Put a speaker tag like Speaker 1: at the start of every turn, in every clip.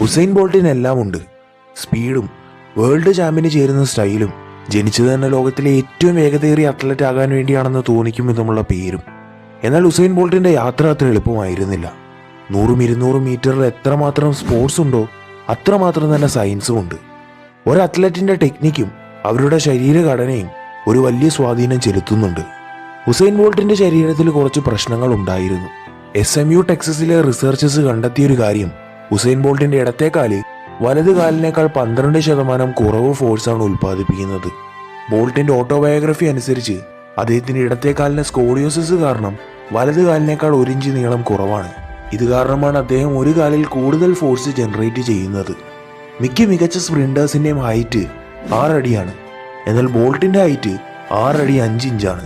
Speaker 1: Usain ബോൾട്ടിനെല്ലാം ഉണ്ട്. സ്പീഡും world champion ചേരുന്ന സ്റ്റൈലും ജനിച്ചത് തന്നെ ലോകത്തിലെ ഏറ്റവും വേഗതയേറിയ അത്ലറ്റ് ആകാൻ വേണ്ടിയാണെന്ന് തോന്നിക്കും വിധമുള്ള പേരും. എന്നാൽ ഉസൈൻ ബോൾട്ടിന്റെ യാത്ര അത്ര എളുപ്പമായിരുന്നില്ല. 100-200 മീറ്ററിൽ എത്രമാത്രം സ്പോർട്സ് ഉണ്ടോ അത്രമാത്രം തന്നെ സയൻസും ഉണ്ട്. ഒരു അത്ലറ്റിന്റെ ടെക്നിക്കും അവരുടെ ശരീരഘടനയും ഒരു വലിയ സ്വാധീനം ചെലുത്തുന്നുണ്ട്. ഉസൈൻ ബോൾട്ടിന്റെ ശരീരത്തിൽ കുറച്ച് പ്രശ്നങ്ങൾ ഉണ്ടായിരുന്നു. SMU ടെക്സസിലെ റിസർച്ചേഴ്സ് കണ്ടെത്തിയൊരു കാര്യം, ഉസൈൻ ബോൾട്ടിന്റെ ഇടത്തെ കാല് വലത് കാലിനേക്കാൾ 12% കുറവ് ഫോഴ്സാണ് ഉൽപ്പാദിപ്പിക്കുന്നത്. ബോൾട്ടിന്റെ ഓട്ടോബയോഗ്രഫി അനുസരിച്ച് അദ്ദേഹത്തിന്റെ ഇടത്തെ കാലിന് സ്കോളിയോസിസ് കാരണം വലത് കാലിനേക്കാൾ 1 ഇഞ്ച് നീളം കുറവാണ്. ഇത് കാരണമാണ് അദ്ദേഹം ഒരു കാലിൽ കൂടുതൽ ഫോഴ്സ് ജനറേറ്റ് ചെയ്യുന്നത്. മികച്ച സ്പ്രിന്റേഴ്സിന്റെയും ഹൈറ്റ് 6 അടിയാണ്. എന്നാൽ ബോൾട്ടിന്റെ ഹൈറ്റ് 6 അടി 5 ഇഞ്ചാണ്.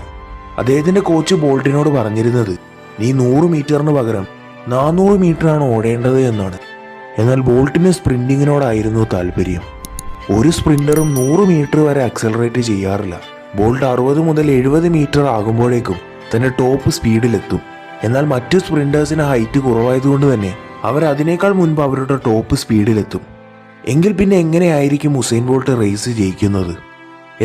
Speaker 1: അദ്ദേഹത്തിന്റെ കോച്ച് ബോൾട്ടിനോട് പറഞ്ഞിരുന്നത്, നീ 100 മീറ്ററിന് പകരം 400 മീറ്ററാണ് ഓടേണ്ടത് എന്നാണ്. എന്നാൽ ബോൾട്ടിന് സ്പ്രിന്റിങ്ങിനോടായിരുന്നു താല്പര്യം. ഒരു സ്പ്രിന്ററും 100 മീറ്റർ വരെ അക്സലറേറ്റ് ചെയ്യാറില്ല. ബോൾട്ട് 60 മുതൽ 70 മീറ്റർ ആകുമ്പോഴേക്കും തന്റെ ടോപ്പ് സ്പീഡിലെത്തും. എന്നാൽ മറ്റു സ്പ്രിന്റേഴ്സിന് ഹൈറ്റ് കുറവായതുകൊണ്ട് തന്നെ അവർ അതിനേക്കാൾ മുൻപ് അവരുടെ ടോപ്പ് സ്പീഡിലെത്തും. എങ്കിൽ പിന്നെ എങ്ങനെയായിരിക്കും ഉസൈൻ ബോൾട്ട് റേസ് ജയിക്കുന്നത്?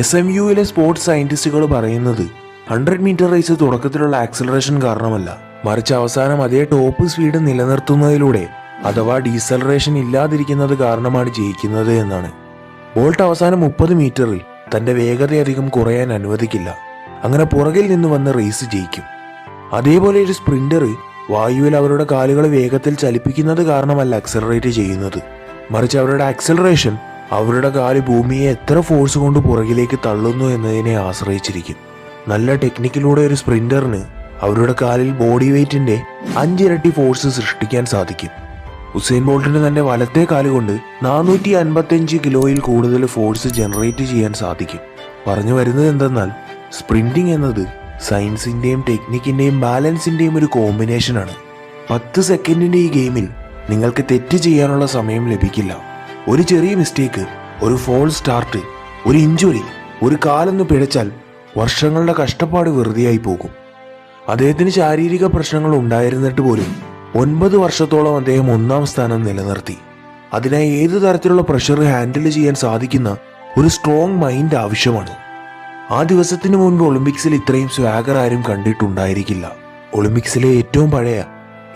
Speaker 1: SMUയിലെ സ്പോർട്സ് സയന്റിസ്റ്റുകൾ പറയുന്നത് 100 മീറ്റർ റേസ് തുടക്കത്തിലുള്ള ആക്സലറേഷൻ കാരണമല്ല, മറിച്ച് അവസാനം അതേ ടോപ്പ് സ്പീഡ് നിലനിർത്തുന്നതിലൂടെ അഥവാ ഡീസലറേഷൻ ഇല്ലാതിരിക്കുന്നത് കാരണമാണ് ജയിക്കുന്നത് എന്നാണ്. ബോൾട്ട് അവസാനം 30 മീറ്ററിൽ തന്റെ വേഗതയധികം കുറയാൻ അനുവദിക്കില്ല. അങ്ങനെ പുറകിൽ നിന്ന് വന്ന് റേസ് ജയിക്കും. അതേപോലെ ഒരു സ്പ്രിന്റർ വായുവിൽ അവരുടെ കാലുകൾ വേഗത്തിൽ ചലിപ്പിക്കുന്നത് കാരണമല്ല അക്സലറേറ്റ് ചെയ്യുന്നത്, മറിച്ച് അവരുടെ ആക്സലറേഷൻ അവരുടെ കാല് ഭൂമിയെ എത്ര ഫോഴ്സ് കൊണ്ട് പുറകിലേക്ക് തള്ളുന്നു എന്നതിനെ ആശ്രയിച്ചിരിക്കും. നല്ല ടെക്നിക്കിലൂടെ ഒരു സ്പ്രിന്ററിന് അവരുടെ കാലിൽ ബോഡി വെയ്റ്റിന്റെ 5 ഇരട്ടി ഫോഴ്സ് സൃഷ്ടിക്കാൻ സാധിക്കും. ഉസൈൻ ബോൾട്ടിന് തന്റെ വലത്തെ കാലുകൊണ്ട് 455 കിലോയിൽ കൂടുതൽ ഫോഴ്സ് ജനറേറ്റ് ചെയ്യാൻ സാധിക്കും. പറഞ്ഞു വരുന്നത് എന്തെന്നാൽ, സ്പ്രിന്റിംഗ് എന്നത് സയൻസിന്റെയും ടെക്നിക്കിന്റെയും ബാലൻസിന്റെയും ഒരു കോമ്പിനേഷനാണ്. 10 സെക്കൻഡിന്റെ ഈ ഗെയിമിൽ നിങ്ങൾക്ക് തെറ്റ് ചെയ്യാനുള്ള സമയം ലഭിക്കില്ല. ഒരു ചെറിയ മിസ്റ്റേക്ക്, ഒരു ഫോൾ സ്റ്റാർട്ട്, ഒരു ഇഞ്ചുറി, ഒരു കാലൊന്ന് പിഴച്ചാൽ വർഷങ്ങളുടെ കഷ്ടപ്പാട് വെറുതെയായി പോകും. അദ്ദേഹത്തിന് ശാരീരിക പ്രശ്നങ്ങൾ ഉണ്ടായിരുന്നിട്ട് പോലും 9 വർഷത്തോളം അദ്ദേഹം 1-ാം സ്ഥാനം നിലനിർത്തി. അതിനായി ഏതു തരത്തിലുള്ള പ്രഷർ ഹാൻഡിൽ ചെയ്യാൻ സാധിക്കുന്ന ഒരു സ്ട്രോങ് മൈൻഡ് ആവശ്യമാണ്. ആ ദിവസത്തിന് മുൻപ് ഒളിമ്പിക്സിൽ ഇത്രയും സ്വാഗർ ആരും കണ്ടിട്ടുണ്ടായിരിക്കില്ല. ഒളിമ്പിക്സിലെ ഏറ്റവും പഴയ,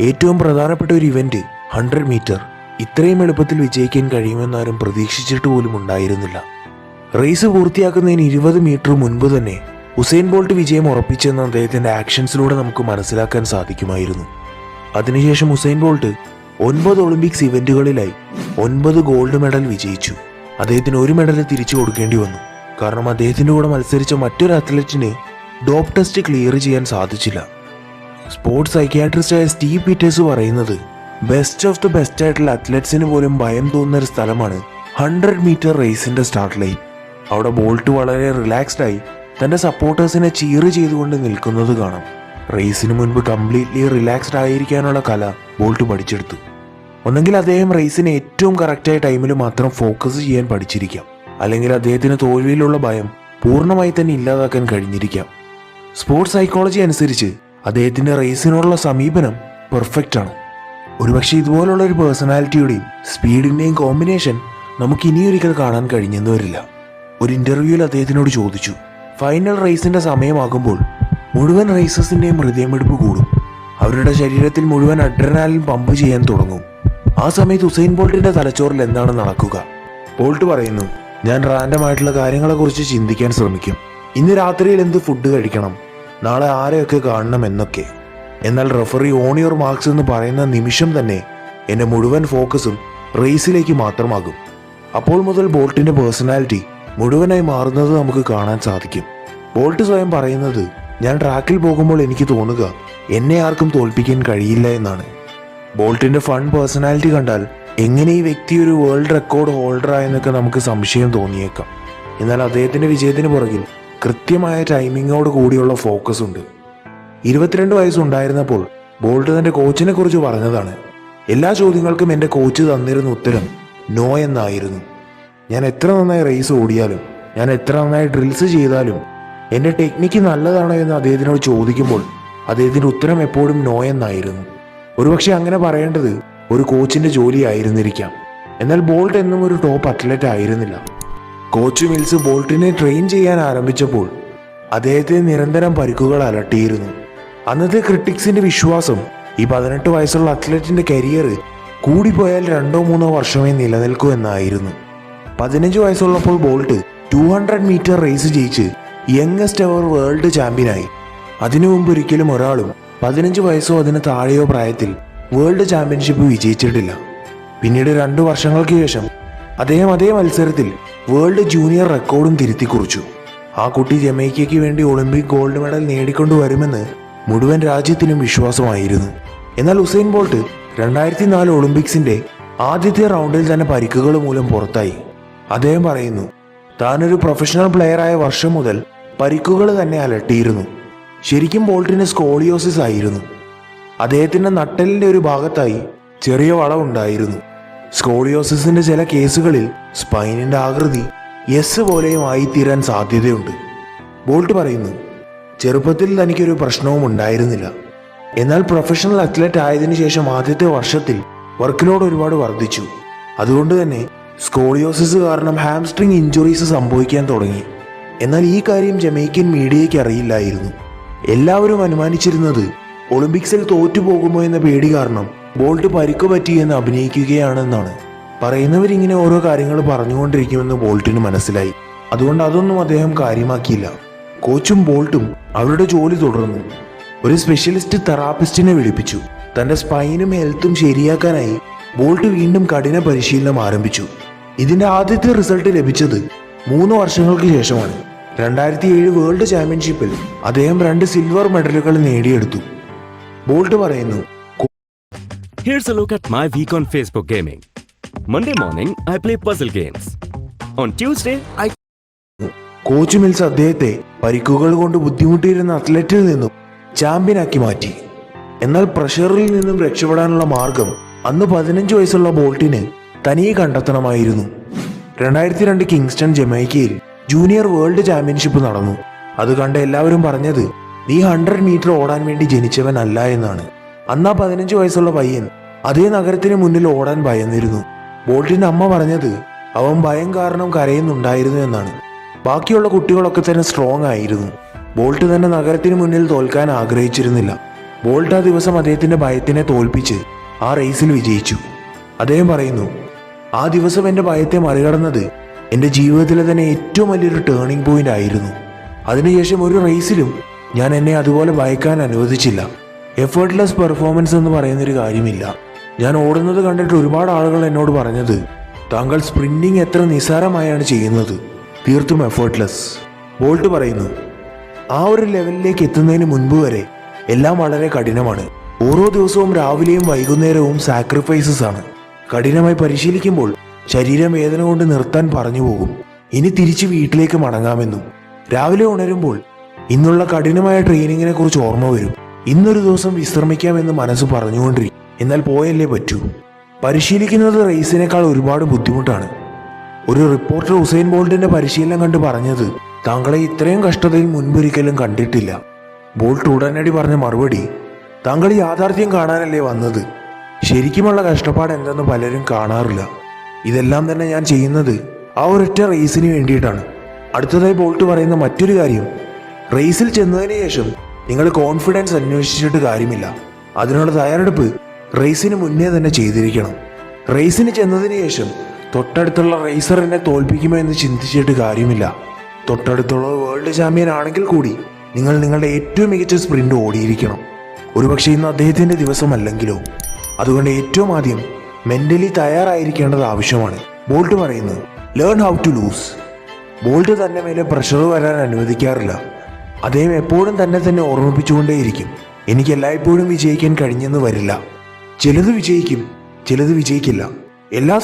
Speaker 1: ഏറ്റവും പ്രധാനപ്പെട്ട ഒരു ഇവന്റ് 100 മീറ്റർ ഇത്രയും എളുപ്പത്തിൽ വിജയിക്കാൻ കഴിയുമെന്നാരും പ്രതീക്ഷിച്ചിട്ട് പോലും ഉണ്ടായിരുന്നില്ല. റേസ് പൂർത്തിയാക്കുന്നതിന് 20 മീറ്റർ മുൻപ് തന്നെ ഉസൈൻ ബോൾട്ട് വിജയം ഉറപ്പിച്ചെന്ന് അദ്ദേഹത്തിന്റെ ആക്ഷൻസിലൂടെ നമുക്ക് മനസ്സിലാക്കാൻ സാധിക്കുമായിരുന്നു. അതിനുശേഷം ഉസൈൻ ബോൾട്ട് 9 ഒളിമ്പിക്സ് ഇവന്റുകളിലായി 9 ഗോൾഡ് മെഡൽ വിജയിച്ചു. അദ്ദേഹത്തിന് 1 മെഡൽ തിരിച്ചു കൊടുക്കേണ്ടി വന്നു. കാരണം അദ്ദേഹത്തിന്റെ കൂടെ മത്സരിച്ച മറ്റൊരു അത്ലറ്റിന് ഡോപ്പ് ടെസ്റ്റ് ക്ലിയർ ചെയ്യാൻ സാധിച്ചില്ല. സ്പോർട്സ് സൈക്യാട്രിസ്റ്റായ സ്റ്റീവ് പീറ്റേഴ്സ് പറയുന്നത്, ബെസ്റ്റ് ഓഫ് ദ ബെസ്റ്റ് ആയിട്ടുള്ള അത്ലറ്റ്സിന് പോലും ഭയം തോന്നുന്ന ഒരു സ്ഥലമാണ് 100 മീറ്റർ റേസിന്റെ സ്റ്റാർട്ട് ലൈൻ. അവിടെ ബോൾട്ട് വളരെ റിലാക്സ്ഡായി തന്റെ സപ്പോർട്ടേഴ്സിനെ ചീർ ചെയ്തുകൊണ്ട് നിൽക്കുന്നത് കാണാം. റേസിന് മുൻപ് കംപ്ലീറ്റ്ലി റിലാക്സ്ഡ് ആയിരിക്കാനുള്ള കല ബോൾട്ട് പഠിച്ചെടുത്തു. ഒന്നെങ്കിൽ അദ്ദേഹം റേസിന് ഏറ്റവും കറക്റ്റായ ടൈമിൽ മാത്രം ഫോക്കസ് ചെയ്യാൻ പഠിച്ചിരിക്കാം, അല്ലെങ്കിൽ അദ്ദേഹത്തിന് തോൽവിയിലുള്ള ഭയം പൂർണ്ണമായി തന്നെ ഇല്ലാതാക്കാൻ കഴിഞ്ഞിരിക്കാം. സ്പോർട്സ് സൈക്കോളജി അനുസരിച്ച് അദ്ദേഹത്തിന്റെ റേസിനോടുള്ള സമീപനം പെർഫെക്റ്റ് ആണ്. ഒരുപക്ഷെ ഇതുപോലുള്ള ഒരു പേഴ്സണാലിറ്റിയുടെയും സ്പീഡിന്റെയും കോമ്പിനേഷൻ നമുക്ക് ഇനിയൊരിക്കൽ കാണാൻ കഴിഞ്ഞെന്ന് വരില്ല. ഒരു ഇന്റർവ്യൂവിൽ അദ്ദേഹത്തിനോട് ചോദിച്ചു, ഫൈനൽ റേസിന്റെ സമയമാകുമ്പോൾ മുഴുവൻ റേസേഴ്സിന്റെയും ഹൃദയമിടിപ്പ് കൂടും, അവരുടെ ശരീരത്തിൽ മുഴുവൻ അഡ്രിനാലിൻ പമ്പ് ചെയ്യാൻ തുടങ്ങും. ആ സമയത്ത് ഉസൈൻ ബോൾട്ടിന്റെ തലച്ചോറിൽ എന്താണ് നടക്കുക? ബോൾട്ട് പറയുന്നു, ഞാൻ റാൻഡമായിട്ടുള്ള കാര്യങ്ങളെക്കുറിച്ച് ചിന്തിക്കാൻ ശ്രമിക്കും. ഇന്ന് രാത്രിയിൽ എന്ത് ഫുഡ് കഴിക്കണം, നാളെ ആരെയൊക്കെ കാണണം എന്നൊക്കെ. എന്നാൽ റഫറി ഓൺ യുവർ മാർക്സ് എന്ന് പറയുന്ന നിമിഷം തന്നെ എൻ്റെ മുഴുവൻ ഫോക്കസും റേസിലേക്ക് മാത്രമാകും. അപ്പോൾ മുതൽ ബോൾട്ടിന്റെ പേഴ്സണാലിറ്റി മുഴുവനായി മാറുന്നത് നമുക്ക് കാണാൻ സാധിക്കും. ബോൾട്ട് സ്വയം പറയുന്നത്, ഞാൻ ട്രാക്കിൽ പോകുമ്പോൾ എനിക്ക് തോന്നുക എന്നെ ആർക്കും തോൽപ്പിക്കാൻ കഴിയില്ല എന്നാണ്. ബോൾട്ടിന്റെ ഫൺ പേഴ്സണാലിറ്റി കണ്ടാൽ എങ്ങനെ ഈ വ്യക്തി ഒരു വേൾഡ് റെക്കോർഡ് ഹോൾഡറായെന്നൊക്കെ നമുക്ക് സംശയം തോന്നിയേക്കാം. എന്നാൽ അദ്ദേഹത്തിന്റെ വിജയത്തിന് പുറകിൽ കൃത്യമായ ടൈമിങ്ങോട് കൂടിയുള്ള ഫോക്കസ് ഉണ്ട്. 22 വയസ്സുണ്ടായിരുന്നപ്പോൾ ബോൾട്ട് തന്റെ കോച്ചിനെ കുറിച്ച് പറഞ്ഞതാണ്, എല്ലാ ചോദ്യങ്ങൾക്കും എൻ്റെ കോച്ച് തന്നിരുന്ന ഉത്തരം നോ എന്നായിരുന്നു. ഞാൻ എത്ര നന്നായി റേസ് ഓടിയാലും, ഞാൻ എത്ര നന്നായി ഡ്രിൽസ് ചെയ്താലും എൻ്റെ ടെക്നിക്ക് നല്ലതാണോ എന്ന് അദ്ദേഹത്തിനോട് ചോദിക്കുമ്പോൾ അദ്ദേഹത്തിൻ്റെ ഉത്തരം എപ്പോഴും നോ എന്നായിരുന്നു. ഒരുപക്ഷെ അങ്ങനെ പറയേണ്ടത് ഒരു കോച്ചിന്റെ ജോലിയായിരുന്നിരിക്കാം. എന്നാൽ ബോൾട്ട് എന്നും ഒരു ടോപ്പ് അത്ലറ്റ് ആയിരുന്നില്ല. കോച്ച് മിൽസ് ബോൾട്ടിനെ ട്രെയിൻ ചെയ്യാൻ ആരംഭിച്ചപ്പോൾ അദ്ദേഹത്തെ നിരന്തരം പരിക്കുകൾ അലട്ടിയിരുന്നു. അന്നത്തെ ക്രിട്ടിക്സിന്റെ വിശ്വാസം ഈ 18 വയസ്സുള്ള അത്ലറ്റിന്റെ കരിയർ കൂടിപ്പോയാൽ 2-3 വർഷമേ നിലനിൽക്കൂ എന്നായിരുന്നു. 15 വയസ്സുള്ളപ്പോൾ ബോൾട്ട് 200 മീറ്റർ റേസ് ജയിച്ച് യങ്ങസ്റ്റ് എവർ വേൾഡ് ചാമ്പ്യനായി. അതിനു മുമ്പ് ഒരിക്കലും ഒരാളും 15 വയസ്സോ അതിന് താഴെയോ പ്രായത്തിൽ വേൾഡ് ചാമ്പ്യൻഷിപ്പ് വിജയിച്ചിട്ടില്ല. പിന്നീട് 2 വർഷങ്ങൾക്ക് ശേഷം അദ്ദേഹം അതേ മത്സരത്തിൽ വേൾഡ് ജൂനിയർ റെക്കോർഡും തിരുത്തി കുറിച്ചു. ആ കുട്ടി ജമൈക്കയ്ക്ക് വേണ്ടി ഒളിമ്പിക് ഗോൾഡ് മെഡൽ നേടിക്കൊണ്ടുവരുമെന്ന് മുഴുവൻ രാജ്യത്തിനും വിശ്വാസമായിരുന്നു. എന്നാൽ ഉസൈൻ ബോൾട്ട് 2004 ഒളിമ്പിക്സിന്റെ ആദ്യത്തെ റൗണ്ടിൽ തന്നെ പരിക്കുകൾ മൂലം പുറത്തായി. അദ്ദേഹം പറയുന്നു, താനൊരു പ്രൊഫഷണൽ പ്ലെയറായ വർഷം മുതൽ പരിക്കുകൾ തന്നെ അലട്ടിയിരുന്നു. ശരിക്കും ബോൾട്ടിന് സ്കോളിയോസിസ് ആയിരുന്നു. അദ്ദേഹത്തിന്റെ നട്ടെല്ലിന്റെ ഒരു ഭാഗത്തായി ചെറിയ വളവുണ്ടായിരുന്നു. സ്കോളിയോസിന്റെ ചില കേസുകളിൽ സ്പൈനിന്റെ ആകൃതി എസ് പോലെയും ആയിത്തീരാൻ സാധ്യതയുണ്ട്. ബോൾട്ട് പറയുന്നു, ചെറുപ്പത്തിൽ തനിക്കൊരു പ്രശ്നവും ഉണ്ടായിരുന്നില്ല. എന്നാൽ പ്രൊഫഷണൽ അത്ലറ്റ് ആയതിനു ശേഷം ആദ്യത്തെ വർഷത്തിൽ വർക്ക് ലോഡ് ഒരുപാട് വർദ്ധിച്ചു. അതുകൊണ്ട് തന്നെ സ്കോളിയോസിസ് കാരണം ഹാംസ്ട്രിങ് ഇഞ്ചുറീസ് സംഭവിക്കാൻ തുടങ്ങി. എന്നാൽ ഈ കാര്യം ജമൈക്കൻ മീഡിയയ്ക്ക് അറിയില്ലായിരുന്നു. എല്ലാവരും അനുമാനിച്ചിരുന്നത് ഒളിമ്പിക്സിൽ തോറ്റുപോകുമോ എന്ന പേടി കാരണം ബോൾട്ട് പരിക്കു പറ്റിയെന്ന് അഭിനയിക്കുകയാണെന്നാണ്. പറയുന്നവരിങ്ങനെ ഓരോ കാര്യങ്ങൾ പറഞ്ഞുകൊണ്ടിരിക്കുമെന്ന് ബോൾട്ടിന് മനസ്സിലായി. അതുകൊണ്ട് അതൊന്നും അദ്ദേഹം കാര്യമാക്കിയില്ല. കോച്ചും ബോൾട്ടും അവരുടെ ജോലി തുടർന്നു. ഒരു സ്പെഷ്യലിസ്റ്റ് തെറാപ്പിസ്റ്റിനെ വിളിപ്പിച്ചു. തന്റെ സ്പൈനും ഹെൽത്തും ശരിയാക്കാനായി ബോൾട്ട് വീണ്ടും കഠിന പരിശീലനം ആരംഭിച്ചു. ഇതിന്റെ ആദ്യത്തെ റിസൾട്ട് ലഭിച്ചത് 3 വർഷങ്ങൾക്ക് ശേഷമാണ്. 2007 വേൾഡ് ചാമ്പ്യൻഷിപ്പിൽ അദ്ദേഹം 2 സിൽവർ മെഡലുകൾ നേടിയെടുത്തു. ബോൾട്ട് പറയുന്നു,
Speaker 2: Here's a look at my week on Facebook gaming. Monday morning, I play puzzle games. On Tuesday,
Speaker 1: coach Mills അദ്ദേഹത്തെ പരിക്കുകൾ കൊണ്ട് ബുദ്ധിമുട്ടിയിരുന്ന അത്ലറ്റിൽ നിന്നും ചാമ്പ്യനാക്കി മാറ്റി. എന്നാൽ പ്രഷറിൽ നിന്നും രക്ഷപ്പെടാനുള്ള മാർഗം അന്ന് 15 വയസ്സുള്ള ബോൾട്ടിന് തനിയെ കണ്ടെത്തണമായിരുന്നു. 2002 കിങ്സ്റ്റൺ ജമൈക്കയിൽ ജൂനിയർ വേൾഡ് ചാമ്പ്യൻഷിപ്പ് നടന്നു. അത് കണ്ട എല്ലാവരും പറഞ്ഞത്, നീ 100 മീറ്റർ ഓടാൻ വേണ്ടി ജനിച്ചവനല്ല എന്നാണ്. അന്ന് 15 വയസ്സുള്ള പയ്യൻ അതേ നഗരത്തിന് മുന്നിൽ ഓടാൻ ഭയന്നിരുന്നു. ബോൾട്ടിന്റെ അമ്മ പറഞ്ഞത് അവൻ ഭയം കാരണം കരയുന്നുണ്ടായിരുന്നു എന്നാണ്. ബാക്കിയുള്ള കുട്ടികളൊക്കെ തന്നെ സ്ട്രോങ് ആയിരുന്നു. ബോൾട്ട് തന്നെ നഗരത്തിന് മുന്നിൽ തോൽക്കാൻ ആഗ്രഹിച്ചിരുന്നില്ല. ബോൾട്ട് ആ ദിവസം അദ്ദേഹത്തിന്റെ ഭയത്തിനെ തോൽപ്പിച്ച് ആ റേസിൽ വിജയിച്ചു. അദ്ദേഹം പറയുന്നു, ആ ദിവസം എൻ്റെ ഭയത്തെ മറികടന്നത് എൻ്റെ ജീവിതത്തിലെ തന്നെ ഏറ്റവും വലിയൊരു ടേണിംഗ് പോയിന്റ് ആയിരുന്നു. അതിനുശേഷം ഒരു റേസിലും ഞാൻ എന്നെ അതുപോലെ ഭയക്കാൻ അനുവദിച്ചില്ല. എഫേർട്ട്ലെസ് പെർഫോമൻസ് എന്ന് പറയുന്നൊരു കാര്യമില്ല. ഞാൻ ഓടുന്നത് കണ്ടിട്ട് ഒരുപാട് ആളുകൾ എന്നോട് പറഞ്ഞത്, താങ്കൾ സ്പ്രിന്റിങ് എത്ര നിസ്സാരമായാണ് ചെയ്യുന്നത്, തീർത്തും എഫേർട്ട്ലെസ്. ബോൾട്ട് പറയുന്നു, ആ ഒരു ലെവലിലേക്ക് എത്തുന്നതിന് മുൻപ് വരെ എല്ലാം വളരെ കഠിനമാണ്. ഓരോ ദിവസവും രാവിലെയും വൈകുന്നേരവും സാക്രിഫൈസസ് ആണ്. കഠിനമായി പരിശീലിക്കുമ്പോൾ ശരീരം വേദന കൊണ്ട് നിർത്താൻ പറഞ്ഞു പോകും. ഇനി തിരിച്ച് വീട്ടിലേക്ക് മടങ്ങാമെന്നും. രാവിലെ ഉണരുമ്പോൾ ഇന്നുള്ള കഠിനമായ ട്രെയിനിങ്ങിനെ കുറിച്ച് ഓർമ്മ വരും. ഇന്നൊരു ദിവസം വിശ്രമിക്കാമെന്ന് മനസ്സ് പറഞ്ഞുകൊണ്ടിരിക്കും. എന്നാൽ പോയല്ലേ പറ്റൂ. പരിശീലിക്കുന്നത് റേസിനേക്കാൾ ഒരുപാട് ബുദ്ധിമുട്ടാണ്. ഒരു റിപ്പോർട്ടർ ഉസൈൻ ബോൾട്ടിന്റെ പരിശീലനം കണ്ട് പറഞ്ഞത്, താങ്കളെ ഇത്രയും കഷ്ടതയിൽ മുൻപൊരിക്കലും കണ്ടിട്ടില്ല. ബോൾട്ട് ഉടനടി പറഞ്ഞ മറുപടി, താങ്കൾ യാഥാർത്ഥ്യം കാണാനല്ലേ വന്നത്. ശരിക്കുമുള്ള കഷ്ടപ്പാട് എന്തെന്ന് പലരും കാണാറില്ല. ഇതെല്ലാം തന്നെ ഞാൻ ചെയ്യുന്നത് ആ ഒരൊറ്റ റേസിന് വേണ്ടിയിട്ടാണ്. അടുത്തതായി ബോൾട്ട് പറയുന്ന മറ്റൊരു കാര്യം, റേസിൽ ചെന്നതിന് ശേഷം നിങ്ങൾ കോൺഫിഡൻസ് അന്വേഷിച്ചിട്ട് കാര്യമില്ല. അതിനുള്ള തയ്യാറെടുപ്പ് റേസിന് മുന്നേ തന്നെ ചെയ്തിരിക്കണം. റേസിന് ചെന്നതിന് ശേഷം തൊട്ടടുത്തുള്ള റേസർ എന്നെ തോൽപ്പിക്കുമോ എന്ന് ചിന്തിച്ചിട്ട് കാര്യമില്ല. തൊട്ടടുത്തുള്ള വേൾഡ് ചാമ്പ്യൻ ആണെങ്കിൽ കൂടി നിങ്ങൾ നിങ്ങളുടെ ഏറ്റവും മികച്ച സ്പ്രിന്റ് ഓടിയിരിക്കണം. ഒരുപക്ഷെ ഇന്ന് അദ്ദേഹത്തിന്റെ ദിവസമല്ലെങ്കിലോ. അതുകൊണ്ട് ഏറ്റവും ആദ്യം മെന്റലി തയ്യാറായിരിക്കേണ്ടത് ആവശ്യമാണ്. ബോൾട്ട് പറയുന്നു, learn how to lose. Bolt തന്നെ മേലെ പ്രഷർ വരാൻ അനുവദിക്കാറില്ല. അദ്ദേഹം എപ്പോഴും തന്നെ ഓർമ്മിപ്പിച്ചുകൊണ്ടേയിരിക്കും, എനിക്ക് എല്ലായ്പ്പോഴും വിജയിക്കാൻ കഴിഞ്ഞെന്ന് വരില്ല. ചിലത് വിജയിക്കും, ചിലത് വിജയിക്കില്ല. എല്ലാ